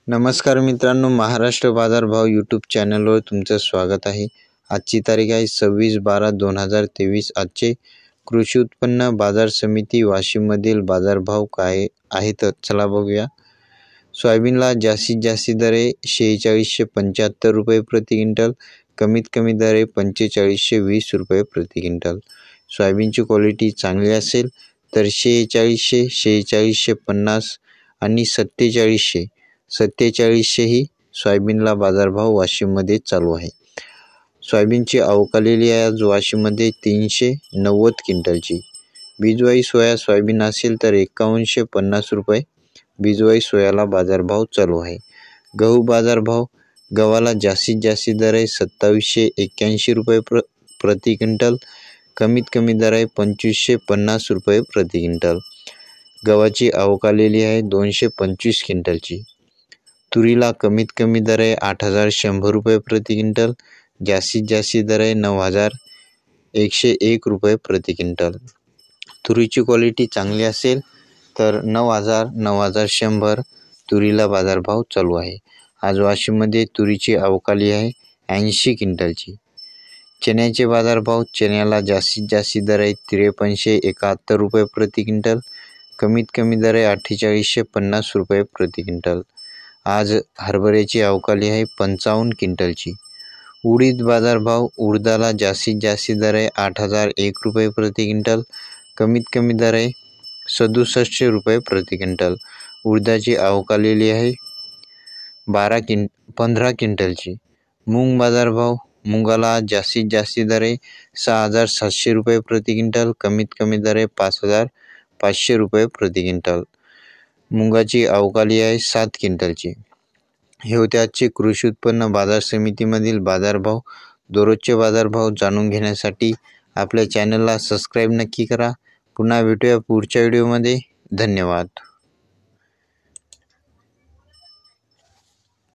नमस्कार मित्रांनो, महाराष्ट्र बाजार भाव यूट्यूब चॅनलवर तुमचं स्वागत आहे। आजची तारीख आहे 26/12/2023। आजचे कृषी उत्पन्न बाजार समिती वाशिममधील बाजारभाव काय आहेत चला बघूया। सोयाबीनला जास्तीत जास्त दरे 4675 रुपये प्रति क्विंटल, कमीत कमी दरे 4520 रुपये प्रति क्विंटल। सोयाबीनची क्वालिटी चांगली असेल तर 4600, 4650 आणि 4700 ही सोयाबीनला बाजारभाव वाशिममध्ये चालू आहे। सोयाबीनची आवक आलेली आहे आज वाशिममध्ये 390 क्विंटलची। बीजवाई सोयाबीन असेल तर 5150 रुपये बीजवाई सोयाला बाजारभाव चालू आहे। गहू बाजारभाव, गव्हाला जास्तीत जास्त दर आहे 2781 रुपये प्रति क्विंटल, कमीत कमी दर आहे 2550 रुपये प्रति क्विंटल। गव्हाची आवक आलेली आहे 225 क्विंटलची। तुरीला कमीत कमी दर आहे 8100 रुपये प्रति क्विंटल, जास्तीत जास्त दर आहे 9101 रुपये प्रति क्विंटल। तुरीची क्वालिटी चांगली असेल तर 9000, 9100 तुरीला बाजारभाव चालू आहे। आज वाशिममध्ये तुरीची आवक आली आहे 80 क्विंटलची। चण्याचे बाजारभाव, चण्याला जास्तीत जास्त दर आहे 5371 रुपये प्रति क्विंटल, कमीत कमी दर आहे 4850 रुपये प्रति क्विंटल। आज हरभऱ्याची आवक आली आहे 55 क्विंटलची। उडीद बाजारभाव, उडदाला जास्तीत जास्त दर आहे 8001 रुपये प्रति क्विंटल, कमीत कमी दर आहे 6700 रुपये प्रति क्विंटल। उडदाची आवक आलेली आहे 15 क्विंटलची। मूग बाजारभाव, मुगाला जास्तीत जास्त दर आहे 6700 रुपये प्रति क्विंटल, कमीत कमी दर आहे 5500 रुपये प्रति क्विंटल। मुगाची आवक आली आहे 7 क्विंटलची। हे होते आजचे कृषी उत्पन्न बाजार समितीमधील बाजारभाव। दररोजचे बाजारभाव जाणून घेण्यासाठी आपल्या चॅनलला सबस्क्राईब नक्की करा। पुन्हा भेटूया पुढच्या व्हिडिओमध्ये। धन्यवाद।